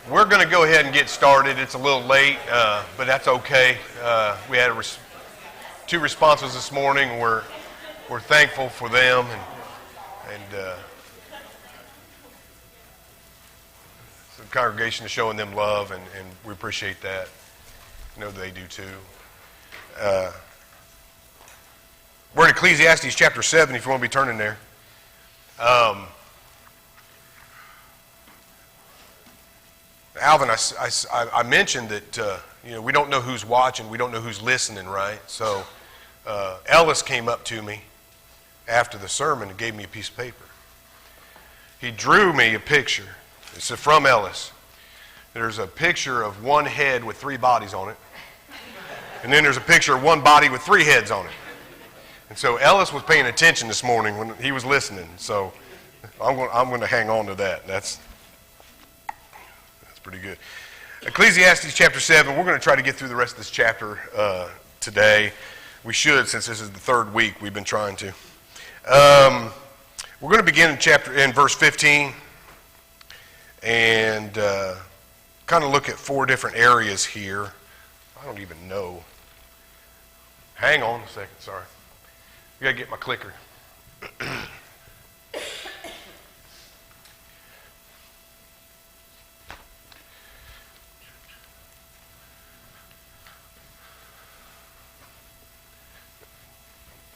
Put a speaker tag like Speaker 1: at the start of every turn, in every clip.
Speaker 1: We're going to go ahead and get started. It's a little late, but that's okay. We had two responses this morning. We're thankful for them, and the congregation is showing them love, and we appreciate that. I know they do too. We're in Ecclesiastes chapter 7, if you want to be turning there. Alvin, I mentioned that we don't know who's watching, we don't know who's listening, right? So Ellis came up to me after the sermon and gave me a piece of paper. He drew me a picture. It's from Ellis. There's a picture of one head with three bodies on it, and then there's a picture of one body with three heads on it. And so Ellis was paying attention this morning when he was listening. So I'm going to hang on to that. That's pretty good. Ecclesiastes chapter 7, we're going to try to get through the rest of this chapter today. We should, since this is the third week we've been trying to. We're going to begin in verse 15 and kind of look at four different areas here. I don't even know. Hang on a second, sorry. I got to get my clicker.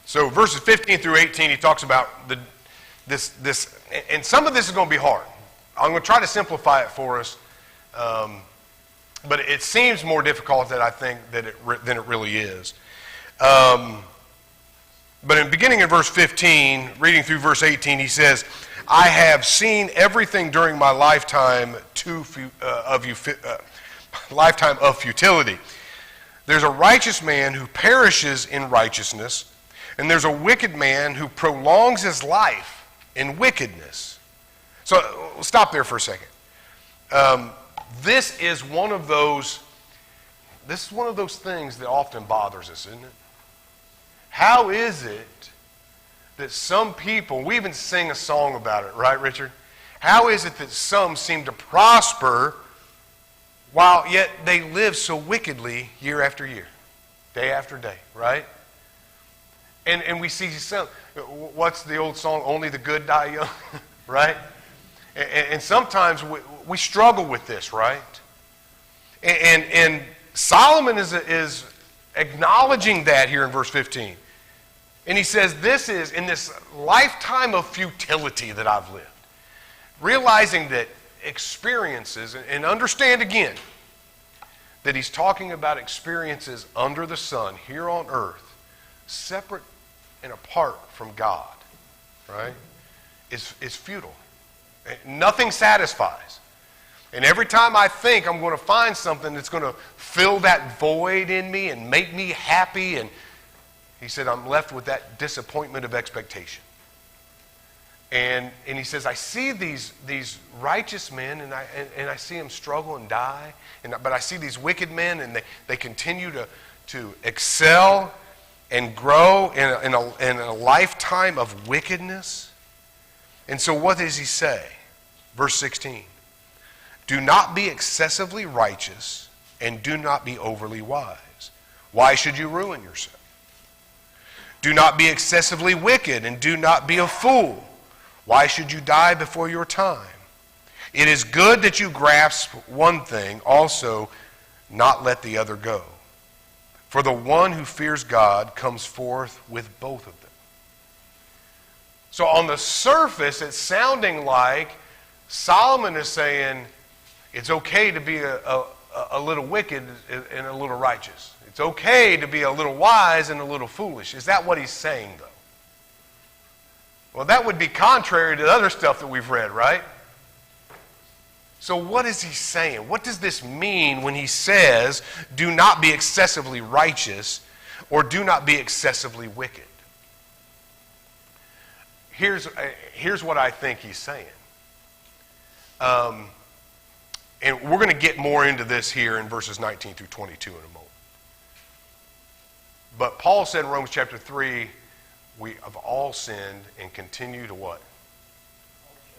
Speaker 1: So verses 15 through 18, he talks about this, and some of this is going to be hard. I'm going to try to simplify it for us, but it seems more difficult than I think than it really is. But in beginning in verse 15, reading through verse 18, he says, "I have seen everything during my lifetime of futility. There's a righteous man who perishes in righteousness, and there's a wicked man who prolongs his life in wickedness." So we'll stop there for a second. This is one of those things that often bothers us, isn't it? How is it that some people, we even sing a song about it, right, Richard? How is it that some seem to prosper while yet they live so wickedly year after year, day after day, right? And we see some, what's the old song, "Only the good die young," right? And sometimes we struggle with this, right? And Solomon is acknowledging that here in verse 15. And he says, this is in this lifetime of futility that I've lived. Realizing that experiences, and understand again, that he's talking about experiences under the sun, here on earth, separate and apart from God, right, is futile. Nothing satisfies. And every time I think I'm going to find something that's going to fill that void in me and make me happy, and he said, I'm left with that disappointment of expectation. And he says, I see these righteous men, and I see them struggle and die, but I see these wicked men, and they continue to excel and grow in a lifetime of wickedness. And so what does he say? Verse 16. "Do not be excessively righteous, and do not be overly wise. Why should you ruin yourself? Do not be excessively wicked, and do not be a fool. Why should you die before your time? It is good that you grasp one thing, also not let the other go. For the one who fears God comes forth with both of them." So on the surface, it's sounding like Solomon is saying it's okay to be a little wicked and a little righteous. It's okay to be a little wise and a little foolish. Is that what he's saying, though? Well, that would be contrary to the other stuff that we've read, right? So what is he saying? What does this mean when he says, do not be excessively righteous or do not be excessively wicked? Here's what I think he's saying. And we're going to get more into this here in verses 19 through 22 in a moment. But Paul said in Romans chapter 3, we have all sinned and continue to what?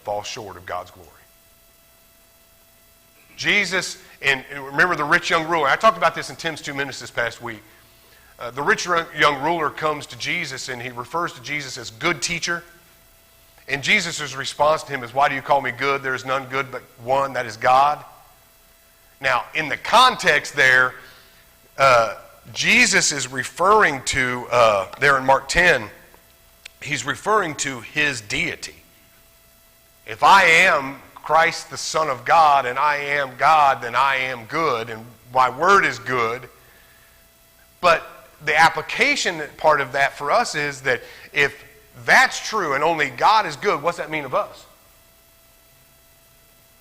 Speaker 1: Fall short of God's glory. Jesus, and remember the rich young ruler. I talked about this in Tim's 2 minutes this past week. The rich young ruler comes to Jesus, and he refers to Jesus as good teacher. And Jesus' response to him is, why do you call me good? There is none good but one, that is God. Now, in the context there, Jesus is referring to, there in Mark 10, he's referring to his deity. If I am Christ the Son of God and I am God, then I am good, and my word is good. But the application part of that for us is that if that's true and only God is good, what's that mean of us?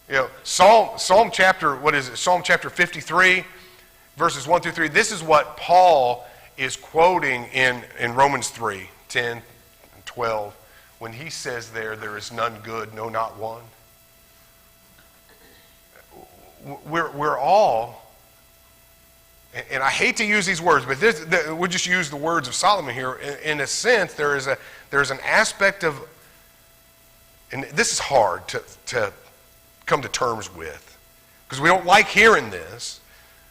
Speaker 1: You know, Psalm chapter 53, verses 1 through 3, this is what Paul is quoting in Romans 3, 10 and 12, when he says there is none good, no, not one. We're all, and I hate to use these words, but we'll just use the words of Solomon here. In a sense, there's an aspect of, and this is hard to come to terms with, because we don't like hearing this.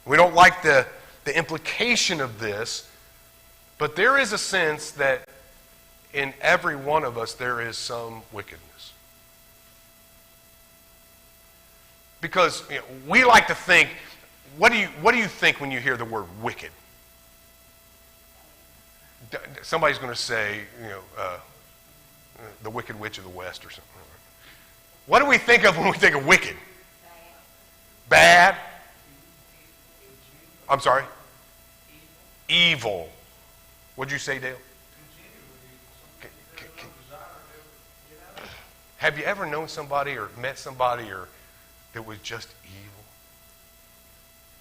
Speaker 1: We don't like the implication of this, but there is a sense that in every one of us there is some wickedness. Because we like to think, what do you think when you hear the word wicked? Somebody's going to say, the Wicked Witch of the West or something. What do we think of when we think of wicked? Bad? I'm sorry? Evil. What'd you say, Dale? Have you ever known somebody or met somebody that was just evil?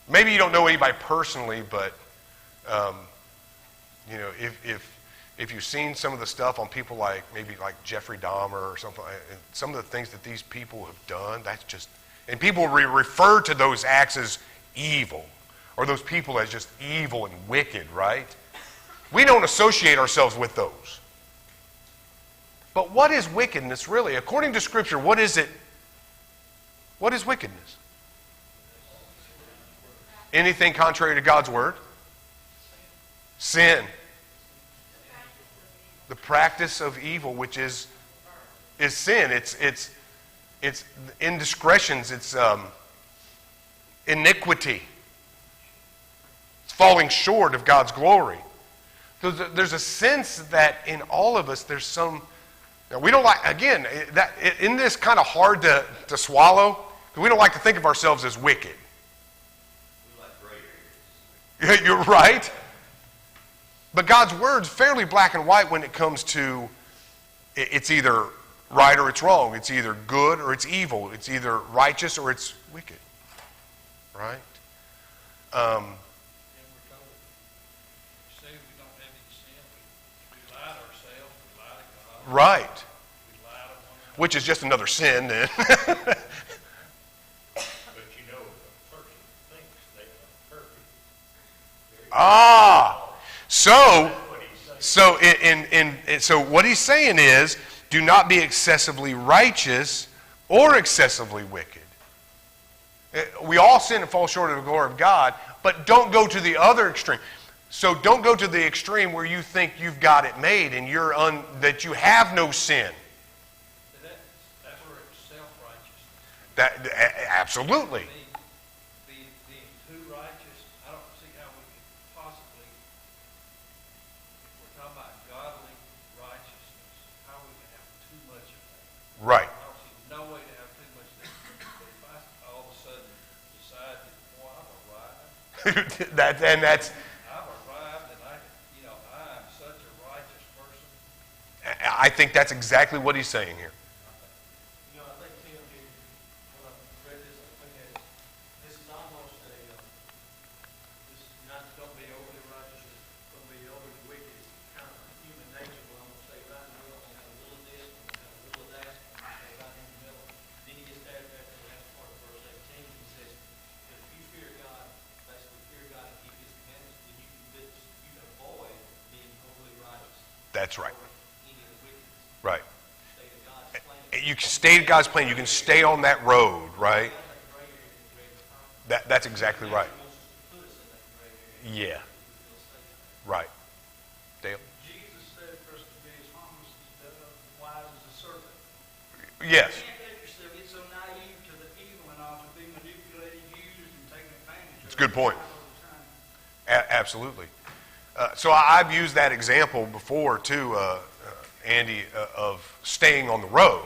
Speaker 1: Maybe you don't know anybody personally, but if you've seen some of the stuff on people like Jeffrey Dahmer or something, and some of the things that these people have done, that's just, and people refer to those acts as evil, or those people as just evil and wicked, right? We don't associate ourselves with those. But what is wickedness really? According to Scripture, what is it? What is wickedness? Anything contrary to God's word? Sin. The practice of evil, which is sin. It's indiscretions. It's iniquity. It's falling short of God's glory. So there's a sense that in all of us there's some. We don't like, again, isn't this kind of hard to swallow? Because we don't like to think of ourselves as wicked.
Speaker 2: We like gray areas.
Speaker 1: You're right. But God's word's fairly black and white when it comes to it's either right or it's wrong. It's either good or it's evil. It's either righteous or it's wicked. Right?
Speaker 3: And we're told, say we don't have any sin, we lie to ourselves, we lie to God.
Speaker 1: Right.
Speaker 3: We lie to one another.
Speaker 1: Which is just another sin then.
Speaker 2: But you know, a person thinks they are perfect.
Speaker 1: So what he's saying is, do not be excessively righteous or excessively wicked. We all sin and fall short of the glory of God, but don't go to the other extreme. So don't go to the extreme where you think you've got it made and that you have no sin.
Speaker 3: That's where it's self-righteousness.
Speaker 1: Absolutely.
Speaker 3: Being too righteous, I don't see how we could possibly, if we're talking about godly righteousness, how we can have too much of that.
Speaker 1: Right.
Speaker 3: I don't see no way to have too much of that. But if I all of a sudden decide that, boy, I've arrived.
Speaker 1: I've arrived
Speaker 3: And I am such a righteous person.
Speaker 1: I think that's exactly what he's saying here.
Speaker 4: I think Tim did, when I read this, I think this is almost this is not don't be overly righteous, don't be overly wicked. It's kind of human nature. Well, I'm going to stay right in the middle. I'm going to have a little of this, I'm going to have a little of that. I'm going to stay right in the middle. Then he gets there at the last part of verse 18. He says, that if you fear God, basically fear God and keep his commandments, then you can avoid being overly righteous.
Speaker 1: That's right.
Speaker 4: Or any of the wickedness.
Speaker 1: Right.
Speaker 4: Stay to God's plan.
Speaker 1: You can stay in God's plan. You can stay on that road, right? That's exactly right.
Speaker 4: He wants us to put us in that gray area.
Speaker 1: Yeah.
Speaker 4: We feel safe.
Speaker 1: Right. Dale?
Speaker 3: Jesus said for us to be as harmless as wise as a serpent.
Speaker 1: Yes.
Speaker 3: You can't let yourself get so naive to the evil and all to be manipulated, used, and taken advantage of.
Speaker 1: It's a good point.
Speaker 3: all the time.
Speaker 1: Absolutely. So I've used that example before too, Andy, of staying on the road.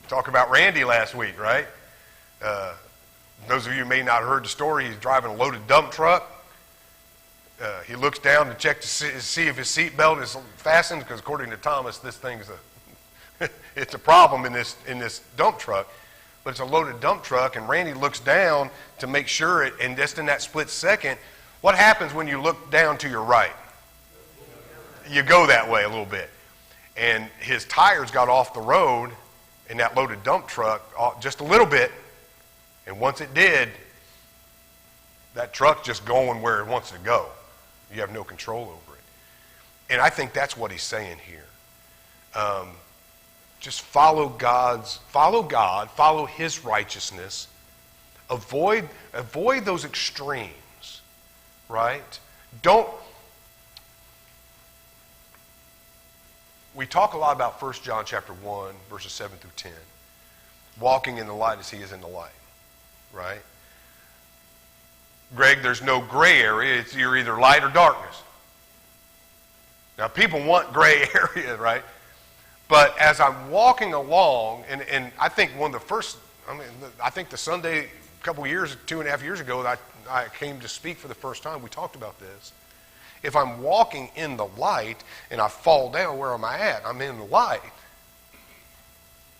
Speaker 1: Talk about Randy last week, right? Those of you who may not have heard the story, he's driving a loaded dump truck. He looks down to check to see if his seatbelt is fastened, because according to Thomas, this thing's it's a problem in this dump truck. But it's a loaded dump truck, and Randy looks down to make sure it, and just in that split second, what happens when you look down to your right? You go that way a little bit. And his tires got off the road in that loaded dump truck just a little bit, and once it did, that truck's just going where it wants to go. You have no control over it. And I think that's what he's saying here. Just follow God, follow his righteousness. Avoid those extremes, right? We talk a lot about 1 John chapter 1, verses 7 through 10. Walking in the light as he is in the light, right? Greg, there's no gray area. You're either light or darkness. Now, people want gray area, right? But as I'm walking along, and I think I think the Sunday, a couple years, 2.5 years ago, that I came to speak for the first time, we talked about this. If I'm walking in the light and I fall down, where am I at? I'm in the light.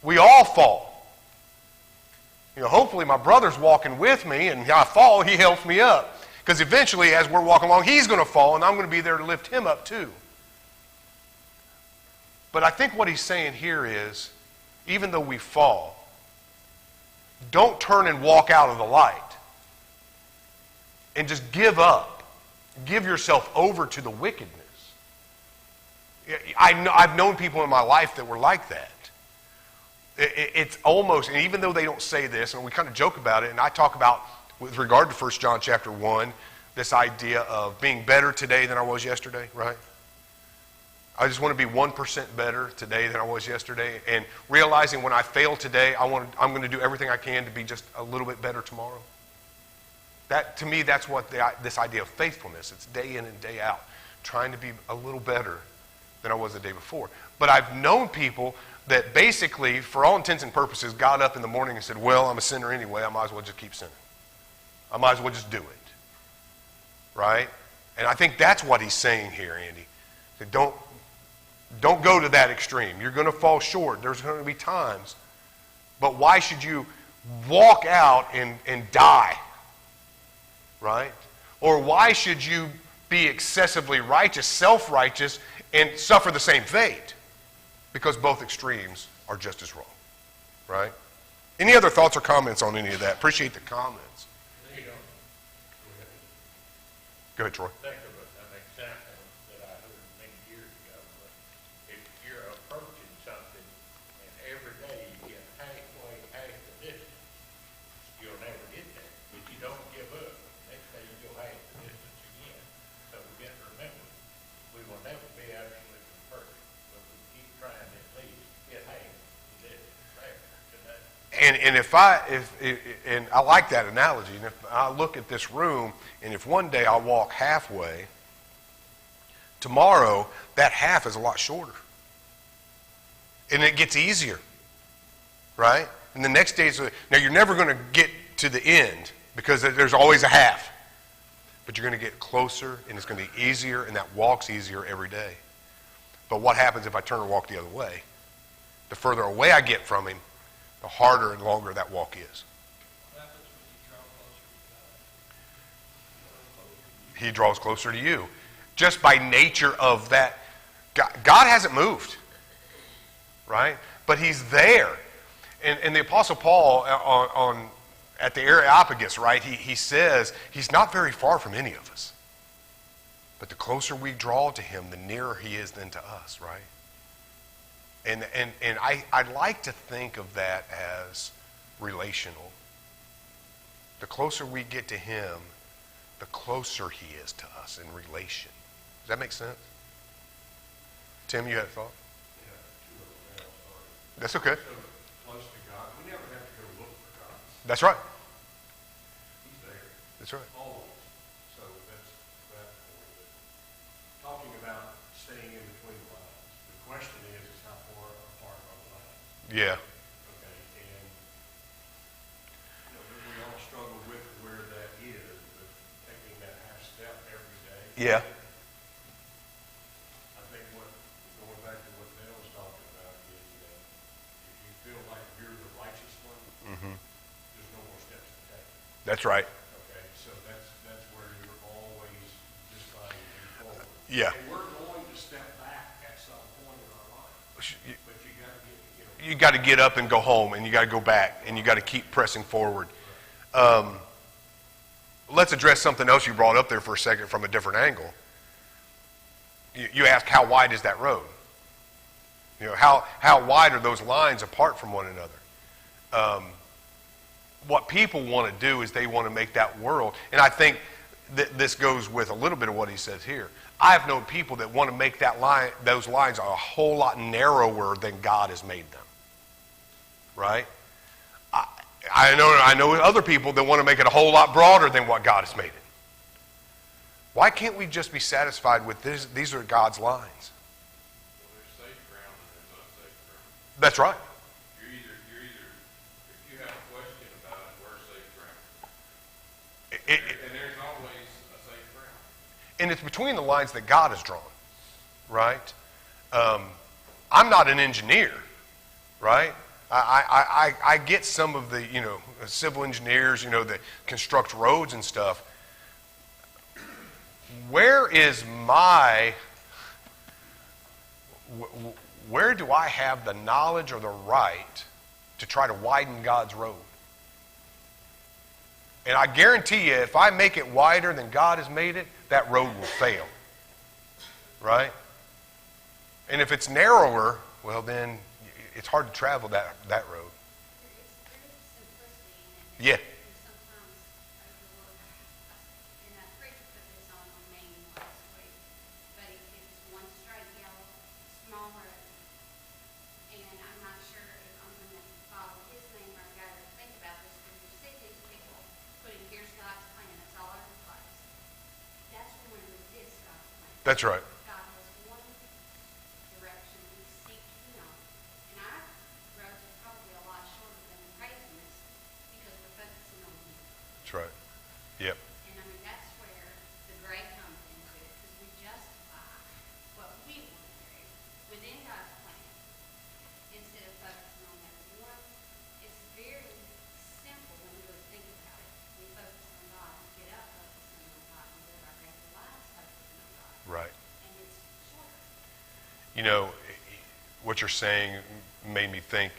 Speaker 1: We all fall. Hopefully my brother's walking with me, and I fall, he helps me up. Because eventually, as we're walking along, he's going to fall, and I'm going to be there to lift him up too. But I think what he's saying here is, even though we fall, don't turn and walk out of the light. And just give up. Give yourself over to the wickedness. I've known people in my life that were like that. It's almost, and even though they don't say this, and we kind of joke about it, and I talk about, with regard to 1 John chapter 1, this idea of being better today than I was yesterday, right? I just want to be 1% better today than I was yesterday, and realizing when I fail today, I'm going to do everything I can to be just a little bit better tomorrow. That, to me, that's what this idea of faithfulness. It's day in and day out, trying to be a little better than I was the day before. But I've known people that basically, for all intents and purposes, got up in the morning and said, well, I'm a sinner anyway, I might as well just keep sinning. I might as well just do it. Right? And I think that's what he's saying here, Andy. That don't go to that extreme. You're going to fall short. There's going to be times. But why should you walk out and die? Right? Or why should you be excessively righteous, self-righteous, and suffer the same fate? Because both extremes are just as wrong. Right? Any other thoughts or comments on any of that? Appreciate the comments. Go ahead, Troy.
Speaker 2: Think of an example that I heard many years ago. If you're approaching something and every day you get half the distance, you'll never get there. But you don't give up. Next day you go half the distance again. So we got to remember, we will never be absolutely perfect, but we keep trying to at least get half the distance there today.
Speaker 1: And and I like that analogy. And if I look at this room, and if one day I walk halfway, tomorrow that half is a lot shorter, and it gets easier, right? And the next day, now you're never going to get to the end because there's always a half, but you're going to get closer, and it's going to be easier, and that walk's easier every day. But what happens if I turn and walk the other way? The further away I get from him, the harder and longer that walk is.
Speaker 3: What happens when you draw closer to God?
Speaker 1: He draws closer to you. Just by nature of that. God hasn't moved, right? But he's there. And the Apostle Paul at the Areopagus, right, he says he's not very far from any of us. But the closer we draw to him, the nearer he is then to us, right? And I like to think of that as relational. The closer we get to him, the closer he is to us in relation. Does that make sense? Tim, you had a thought?
Speaker 2: Yeah, 2 of them now, sorry.
Speaker 1: That's okay.
Speaker 2: So close to God, we never have to go look for God.
Speaker 1: That's right.
Speaker 2: He's there.
Speaker 1: That's right.
Speaker 2: Always. So that's that point. But talking about staying in between the lines, the question is how far apart are the lines?
Speaker 1: Yeah.
Speaker 2: Okay, and we all struggle with where that is, but taking that half step every day.
Speaker 1: Yeah.
Speaker 2: I think going back to what Dale was talking about is if you feel like you're the righteous one, there's no more steps to take.
Speaker 1: That's right.
Speaker 2: Okay, so that's where you're always just trying to move forward.
Speaker 1: Yeah.
Speaker 2: And we're going to step back at some point in our life, but you got to get,
Speaker 1: You got to get up and go home, and you got to go back, and you got to keep pressing forward. Let's address something else you brought up there for a second from a different angle. You asked, how wide is that road? You know, how wide are those lines apart from one another? What people want to do is they want to make that world, and I think this goes with a little bit of what he says here. I've known people that want to make those lines a whole lot narrower than God has made them. Right? I know other people that want to make it a whole lot broader than what God has made it. Why can't we just be satisfied with this? These are God's lines.
Speaker 2: Well, there's safe ground and there's unsafe ground.
Speaker 1: That's right.
Speaker 2: You're either, if you have a question about it, where's safe ground? And there's always a safe ground.
Speaker 1: And it's between the lines that God has drawn, right? I'm not an engineer, right? I get some of the, civil engineers, that construct roads and stuff. Where do I have the knowledge or the right to try to widen God's road? And I guarantee you, if I make it wider than God has made it, that road will fail. Right? And if it's narrower, well then, it's hard to travel that road.
Speaker 5: There's simplicity in it.
Speaker 1: Yeah.
Speaker 5: And sometimes overlook, and I preached put this on Maine last week, but it's one straight yellow, small road. And I'm not sure if I'm going to follow his name or I've got to think about this, because you see these people putting, here's God's plan, it's all over the place. That's when we resist God's plan.
Speaker 1: That's right.
Speaker 5: God has one direction, we seek Him. And our roads are probably a lot shorter than the craziness because we're focusing on Him.
Speaker 1: That's right. Yep.
Speaker 5: And I mean, that's where the gray comes into it, because we justify what we want to do within God's plan instead of focusing on that one. It's very simple when you really think about it. We focus on God, we get up focusing on God, and live our daily lives focusing on God.
Speaker 1: Right.
Speaker 5: And it's shorter.
Speaker 1: What you're saying made me think,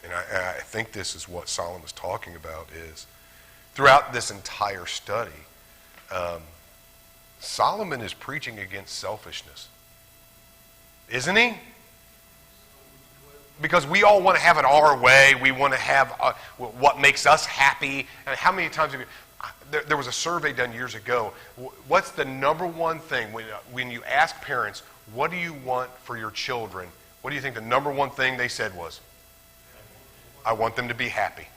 Speaker 1: and I think this is what Solomon's talking about, is throughout this entire study, Solomon is preaching against selfishness. Isn't he? Because we all want to have it our way. We want to have what makes us happy. And how many times have you... There was a survey done years ago. What's the number one thing when you ask parents, what do you want for your children? What do you think the number one thing they said was? I want them to be happy.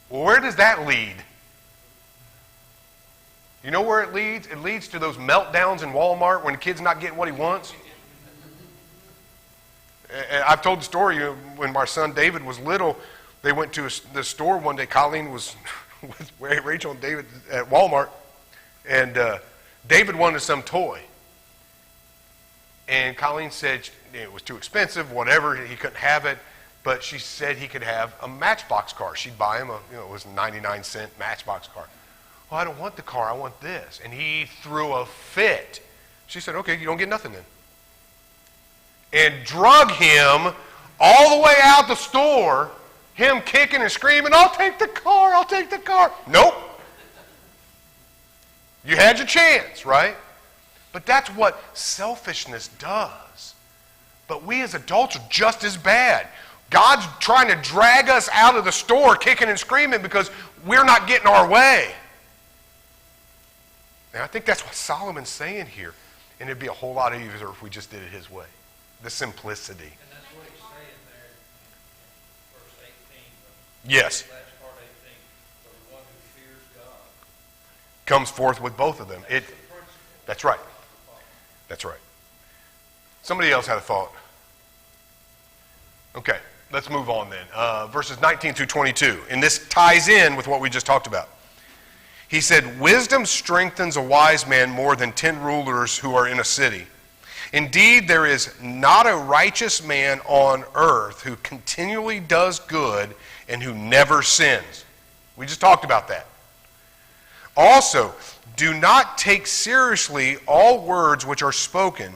Speaker 1: Well, where does that lead? You know where it leads? It leads to those meltdowns in Walmart when the kid's not getting what he wants. And I've told the story, when my son David was little, they went to the store one day. Colleen was with Rachel and David at Walmart, and David wanted some toy. And Colleen said it was too expensive, whatever, he couldn't have it, but she said he could have a Matchbox car. She'd buy him it was a 99-cent Matchbox car. Well, I don't want the car, I want this. And he threw a fit. She said, okay, you don't get nothing then. And drug him all the way out the store, him kicking and screaming, I'll take the car, I'll take the car. Nope. You had your chance, right? But that's what selfishness does. But we as adults are just as bad. God's trying to drag us out of the store kicking and screaming because we're not getting our way. And I think that's what Solomon's saying here. And it'd be a whole lot easier if we just did it his way. The simplicity.
Speaker 3: And that's what he's saying there in verse 18.
Speaker 1: Yes.
Speaker 3: The last part 18. For the one who fears God.
Speaker 1: Comes forth with both of them.
Speaker 3: That's the principle.
Speaker 1: That's right. That's right. Somebody else had a thought. Okay, let's move on then. Verses 19 through 22. And this ties in with what we just talked about. He said, wisdom strengthens a wise man more than 10 rulers who are in a city. Indeed, there is not a righteous man on earth who continually does good and who never sins. We just talked about that. Also, do not take seriously all words which are spoken,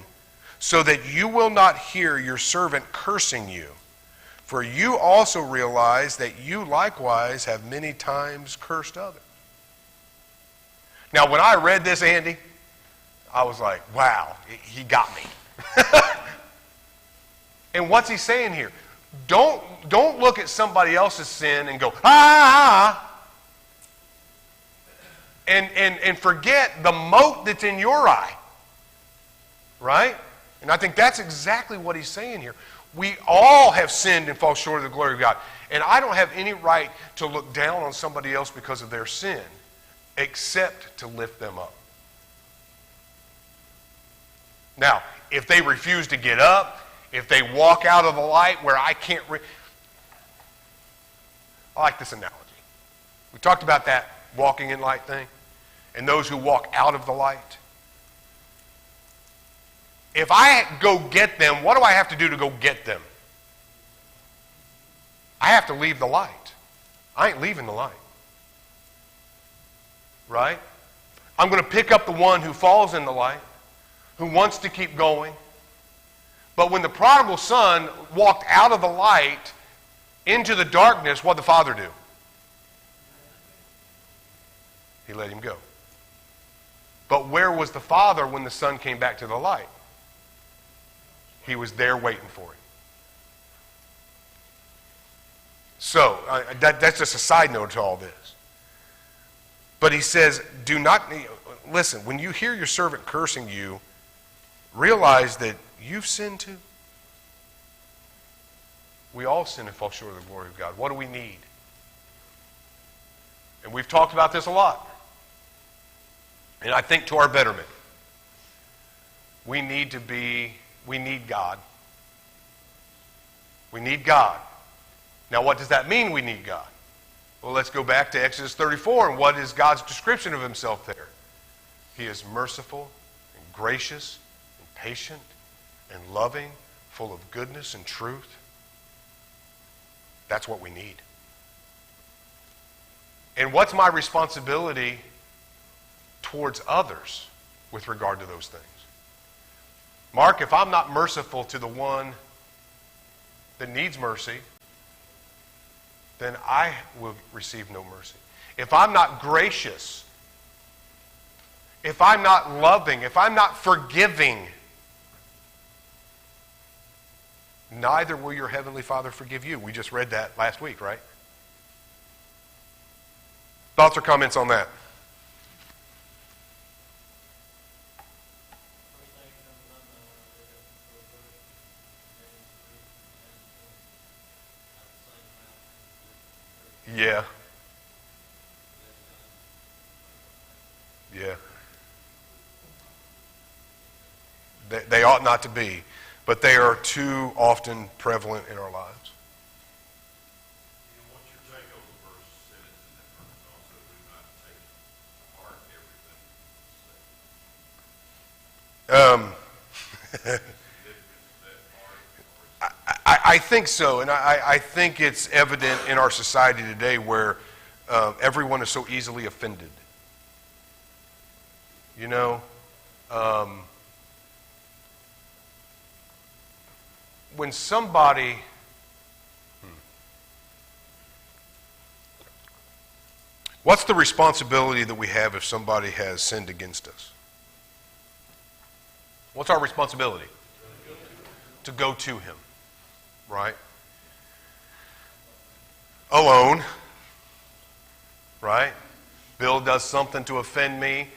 Speaker 1: so that you will not hear your servant cursing you. For you also realize that you likewise have many times cursed others. Now, when I read this, Andy, I was like, wow, he got me. And what's he saying here? Don't look at somebody else's sin and go, and forget the mote that's in your eye. Right? And I think that's exactly what he's saying here. We all have sinned and fall short of the glory of God. And I don't have any right to look down on somebody else because of their sin, except to lift them up. Now, if they refuse to get up, if they walk out of the light where I can't... I like this analogy. We talked about that walking in light thing, and those who walk out of the light. If I go get them, what do I have to do to go get them? I have to leave the light. I ain't leaving the light. Right? I'm going to pick up the one who falls in the light, who wants to keep going. But when the prodigal son walked out of the light into the darkness, what did the father do? He let him go. But where was the father when the son came back to the light? He was there waiting for him. So, that's just a side note to all this. But he says, do not, listen, when you hear your servant cursing you, realize that you've sinned too. We all sin and fall short of the glory of God. What do we need? And we've talked about this a lot. And I think to our betterment. We need God. We need God. Now, what does that mean, we need God? Well, let's go back to Exodus 34, and what is God's description of himself there? He is merciful and gracious and patient and loving, full of goodness and truth. That's what we need. And what's my responsibility towards others with regard to those things? Mark, if I'm not merciful to the one that needs mercy, then I will receive no mercy. If I'm not gracious, if I'm not loving, if I'm not forgiving, neither will your heavenly Father forgive you. We just read that last week, right? Thoughts or comments on that? Yeah. Yeah. They ought not to be, but they are too often prevalent in our lives.
Speaker 2: What's your take on the verse says in that verse also, do not take to heart everything.
Speaker 1: I think so, and I think it's evident in our society today where everyone is so easily offended. You know, when somebody... What's the responsibility that we have if somebody has sinned against us? What's our responsibility? To go to him, right? alone, right? Bill does something to offend me.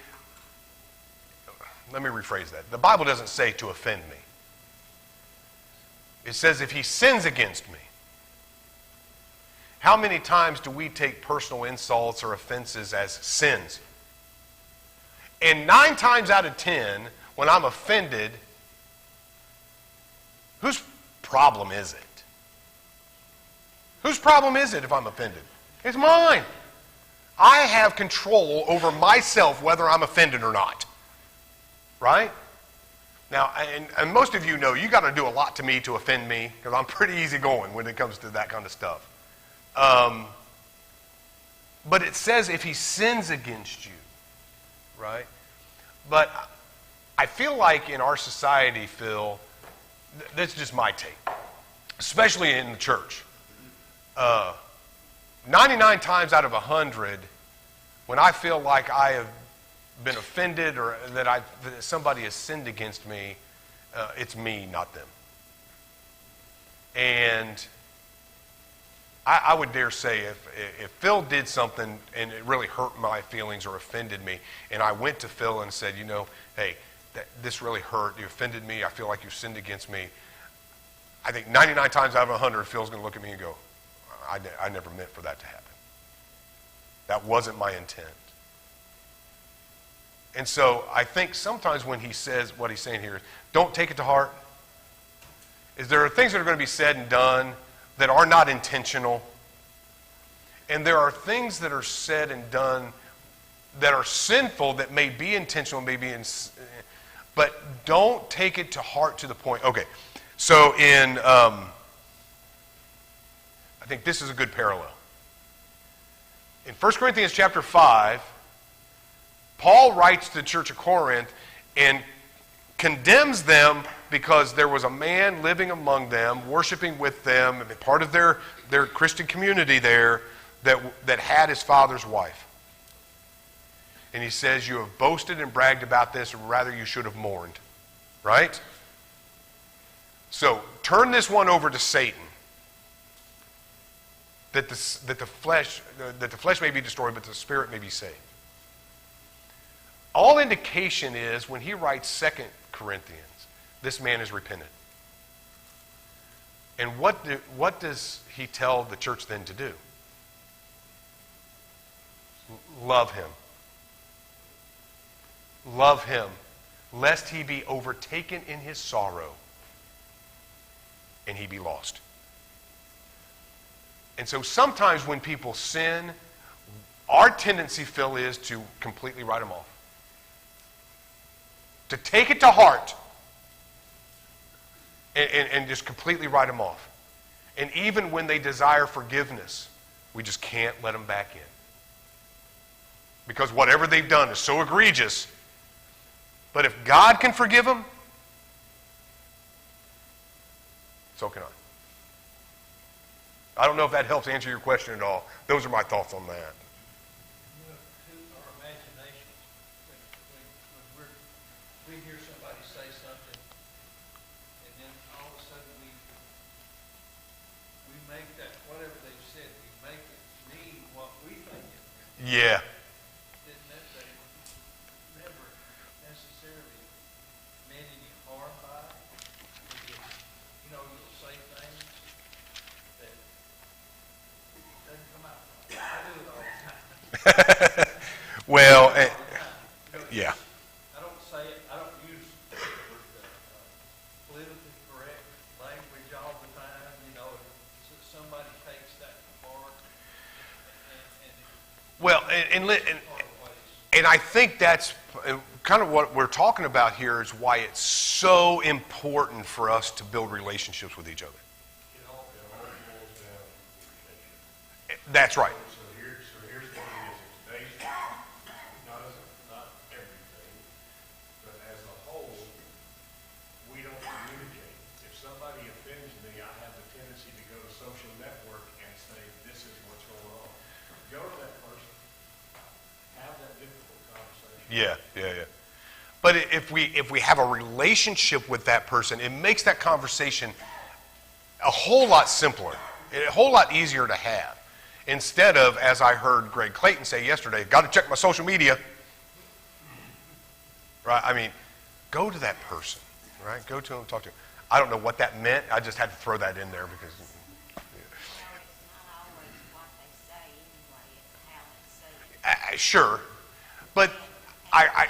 Speaker 1: Let me rephrase that. The Bible doesn't say to offend me. It says if he sins against me. How many times do we take personal insults or offenses as sins? And 9 times out of 10, when I'm offended, whose problem is it? Whose problem is it if I'm offended? It's mine. I have control over myself whether I'm offended or not. Right? Now, and most of you know you got to do a lot to me to offend me because I'm pretty easygoing when it comes to that kind of stuff. But it says if he sins against you, right? But I feel like in our society, Phil, that's just my take, especially in the church. 99 times out of 100, when I feel like I have been offended or that somebody has sinned against me, it's me, not them. And I would dare say if Phil did something and it really hurt my feelings or offended me, and I went to Phil and said, hey, this really hurt, you offended me, I feel like you sinned against me, I think 99 times out of 100, Phil's going to look at me and go, I never meant for that to happen. That wasn't my intent. And so I think sometimes when he says what he's saying here, don't take it to heart, is there are things that are going to be said and done that are not intentional. And there are things that are said and done that are sinful that may be intentional, but don't take it to heart to the point. Okay, so I think this is a good parallel. In 1 Corinthians chapter 5, Paul writes to the church of Corinth and condemns them because there was a man living among them, worshiping with them, and part of their Christian community there that had his father's wife. And he says, you have boasted and bragged about this, or rather you should have mourned. Right? So turn this one over to Satan. That the flesh may be destroyed, but the spirit may be saved. All indication is when he writes 2 Corinthians, this man is repentant. And what does he tell the church then to do? Love him. Love him, lest he be overtaken in his sorrow and he be lost. And so sometimes when people sin, our tendency, Phil, is to completely write them off. To take it to heart and just completely write them off. And even when they desire forgiveness, we just can't let them back in. Because whatever they've done is so egregious. But if God can forgive them, so can I. I don't know if that helps answer your question at all. Those are my thoughts on that.
Speaker 3: To our imaginations, when we hear somebody say something, and then all of a sudden we make that, whatever they've said, we make it mean what we think it means.
Speaker 1: Yeah.
Speaker 3: Didn't that they never necessarily meant any harm by it? You'll say things that doesn't come out right. I do it all the time.
Speaker 1: Well, yeah.
Speaker 3: I don't say it, I don't use politically correct language all the time, somebody takes that to heart.
Speaker 1: Well, and I think that's kind of what we're talking about here is why it's so important for us to build relationships with each other.
Speaker 2: It all boils down to communication.
Speaker 1: That's right.
Speaker 2: So here's the thing is in today's not everything, but as a whole, we don't communicate. If somebody offends me, I have the tendency to go to social network and say, this is what's going on. Go to that person. Have that difficult conversation.
Speaker 1: Yeah. But if we have a relationship with that person, it makes that conversation a whole lot simpler, a whole lot easier to have. Instead of, as I heard Greg Clayton say yesterday, got to check my social media. Right? I mean, go to that person. Right? Go to them, talk to them. I don't know what that meant. I just had to throw that in there because... Sure, but I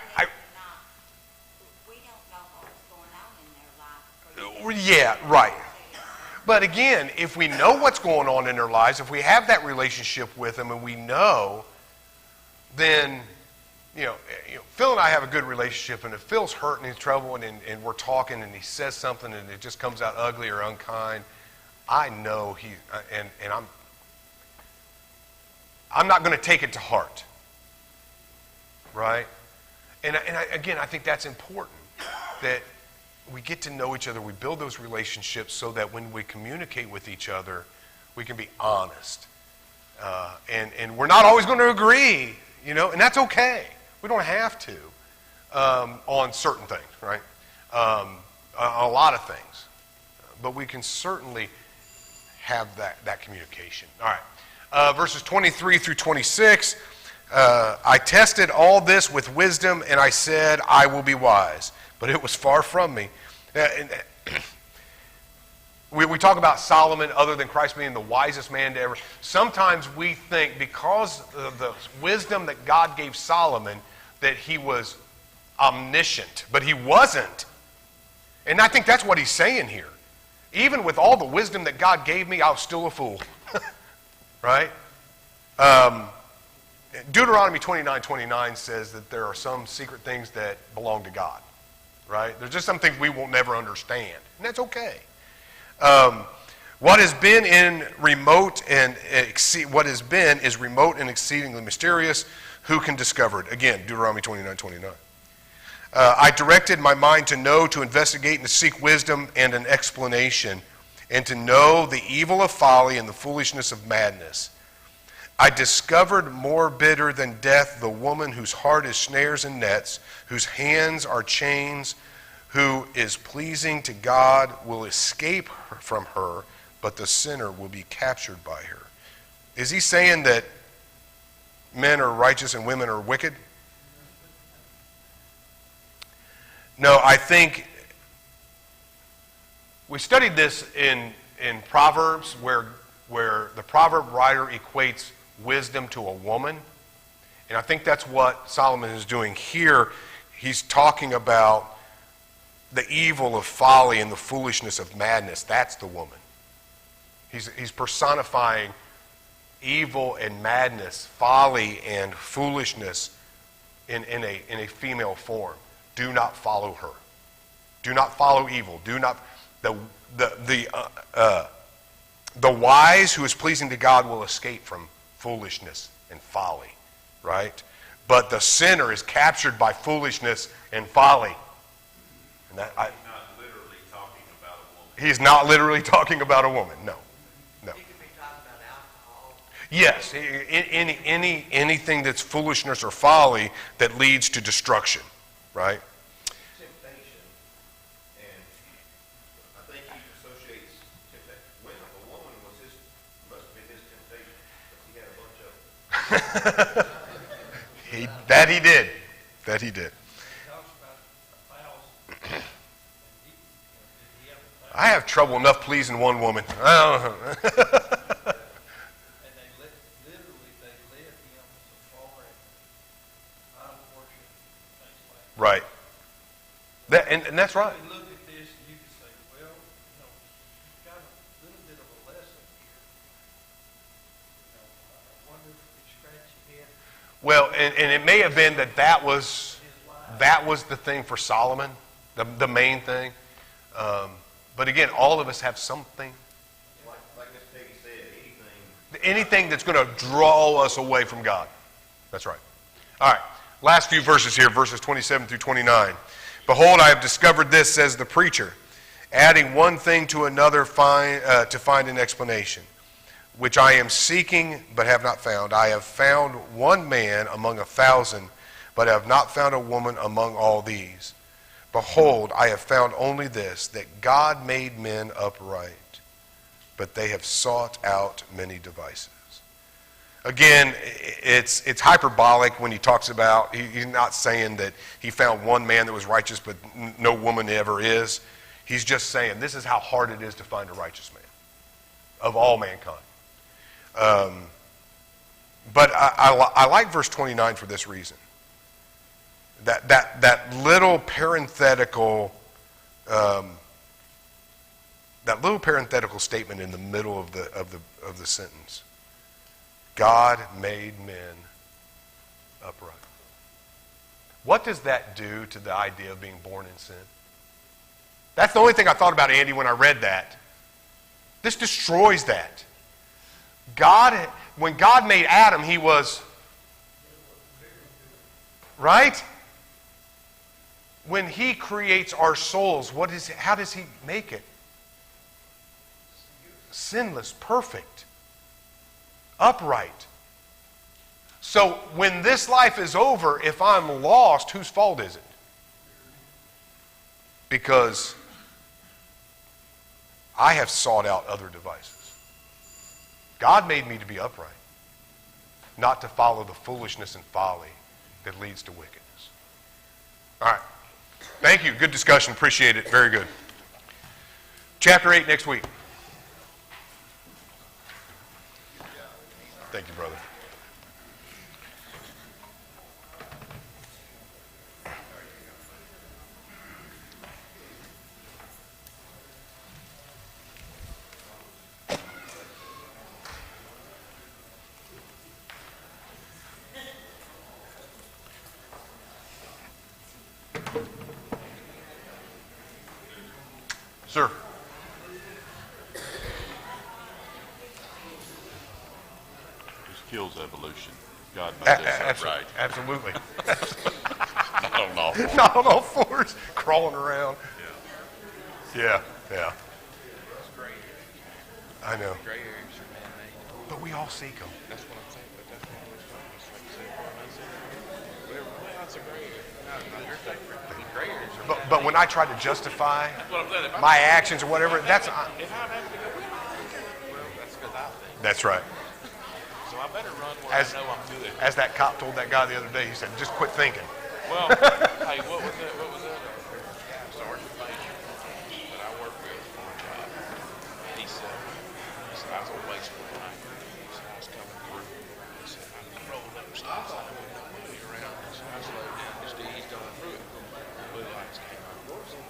Speaker 6: we don't know what's going on in their life.
Speaker 1: yeah, right. But again, if we know what's going on in their lives, if we have that relationship with them and we know, then, Phil and I have a good relationship, and if Phil's hurt and he's trouble and we're talking and he says something and it just comes out ugly or unkind, I know and I'm not going to take it to heart. Right? And I think that's important, that we get to know each other, we build those relationships so that when we communicate with each other, we can be honest. And we're not always going to agree, and that's okay. We don't have to on certain things, right? On a lot of things. But we can certainly have that communication. All right. Verses 23 through 26. I tested all this with wisdom, and I said, I will be wise. But it was far from me. We talk about Solomon, other than Christ being the wisest man to ever. Sometimes we think because of the wisdom that God gave Solomon that he was omniscient, but he wasn't. And I think that's what he's saying here. Even with all the wisdom that God gave me, I was still a fool. Right? Deuteronomy 29:29 says that there are some secret things that belong to God, right? There's just some things we will never understand, and that's okay. What has been is remote and exceedingly mysterious. Who can discover it? Again, Deuteronomy 29:29. I directed my mind to know, to investigate, and to seek wisdom and an explanation, and to know the evil of folly and the foolishness of madness. I discovered more bitter than death the woman whose heart is snares and nets, whose hands are chains, who is pleasing to God will escape from her, but the sinner will be captured by her. Is he saying that men are righteous and women are wicked? No, I think we studied this in Proverbs where the proverb writer equates wisdom to a woman. And I think that's what Solomon is doing here. He's talking about the evil of folly and the foolishness of madness. That's the woman. He's personifying evil and madness, folly and foolishness in a female form. Do not follow her. Do not follow evil. Do not the wise who is pleasing to God will escape from foolishness and folly, right? But the sinner is captured by foolishness and folly. And
Speaker 2: He's not literally talking about a woman.
Speaker 1: He's not literally talking about a woman. No.
Speaker 4: He could be talking about alcohol.
Speaker 1: Yes, anything that's foolishness or folly that leads to destruction, right?
Speaker 7: Temptation, and I think he associates temptation. When a woman must have been his temptation, but he had a bunch of them.
Speaker 1: That he did. That he did.
Speaker 3: He talks about 1,000. And did he have 1,000?
Speaker 1: I have trouble enough pleasing one woman.
Speaker 3: And they literally led him so far and idol worship, things like that.
Speaker 1: Right. And that's right.
Speaker 3: You look at this and you can say, well, you've got a little bit of a lesson here. I wonder if we scratch your head.
Speaker 1: Well, and it may have been that was the thing for Solomon, the main thing. But again, all of us have something.
Speaker 7: Like Miss Peggy said,
Speaker 1: Anything that's going to draw us away from God. That's right. All right. Last few verses here, verses 27 through 29. Behold, I have discovered this, says the preacher, adding one thing to another to find an explanation, which I am seeking but have not found. I have found one man among 1,000, but have not found a woman among all these. Behold, I have found only this, that God made men upright, but they have sought out many devices. Again, it's hyperbolic when he talks about, he's not saying that he found one man that was righteous but no woman ever is. He's just saying this is how hard it is to find a righteous man of all mankind. But I like verse 29 for this reason. That little parenthetical statement in the middle of the sentence. God made men upright. What does that do to the idea of being born in sin? That's the only thing I thought about, Andy, when I read that. This destroys that. When God made Adam, he was, right? When he creates our souls, how does he make it? Sinless, perfect, upright. So when this life is over, if I'm lost, whose fault is it? Because I have sought out other devices. God made me to be upright, not to follow the foolishness and folly that leads to wickedness. All right. Thank you. Good discussion. Appreciate it. Very good. Chapter 8 next week. Thank you, brother. Sir.
Speaker 8: Kills evolution. God made us upright.
Speaker 1: Absolutely.
Speaker 8: Not on all fours.
Speaker 1: Not on all fours, crawling around. Yeah. I know.
Speaker 9: Gray areas are man-made.
Speaker 1: But we all seek them.
Speaker 9: That's what I'm saying. But that's what I'm saying. It's like say, whatever. Well, that's a gray area. No, you're different. The gray areas are man-made.
Speaker 1: But when I try to justify
Speaker 9: Well, I'm saying,
Speaker 1: my actions or whatever, that's
Speaker 9: if I'm having to go, well, that's because I think.
Speaker 1: that's right.
Speaker 9: So I better run where I know I'm good.
Speaker 1: As that cop told that guy the other day, he said, "Just quit thinking."
Speaker 9: Well, hey, what was that? Sergeant Major that I work with on a job. He said I was on base one night. He said I was coming through. He said I rolled up the stop sign and don't move me around. So I slowed down just to ease going through it. Blue lights came on.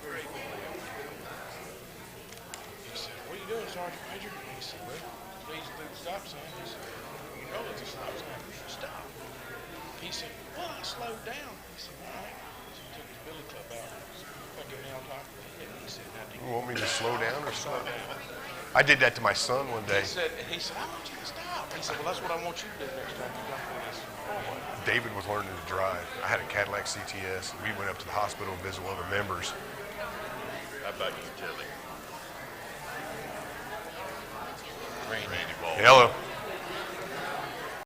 Speaker 9: Great. He said, "What are you doing, Sergeant Major?" He said, "Well, easing through the stop sign." He said, "You know it's a stop sign. Stop." He said, "Well, I slowed down." He said, "All right." So he took his billy club out, fucking me on top of it. And he said, "Now, do
Speaker 1: You want me to slow down or
Speaker 9: slow
Speaker 1: slow?
Speaker 9: down?"
Speaker 1: I did that to my son one day.
Speaker 9: He said, "I want you to stop." He said, "Well, that's what I want you to do next time you jump on this hallway."
Speaker 1: David was learning to drive. I had a Cadillac CTS. We went up to the hospital and visited one of the members.
Speaker 8: How about utility?
Speaker 9: Randy.
Speaker 8: Randy Ball.
Speaker 1: Hello.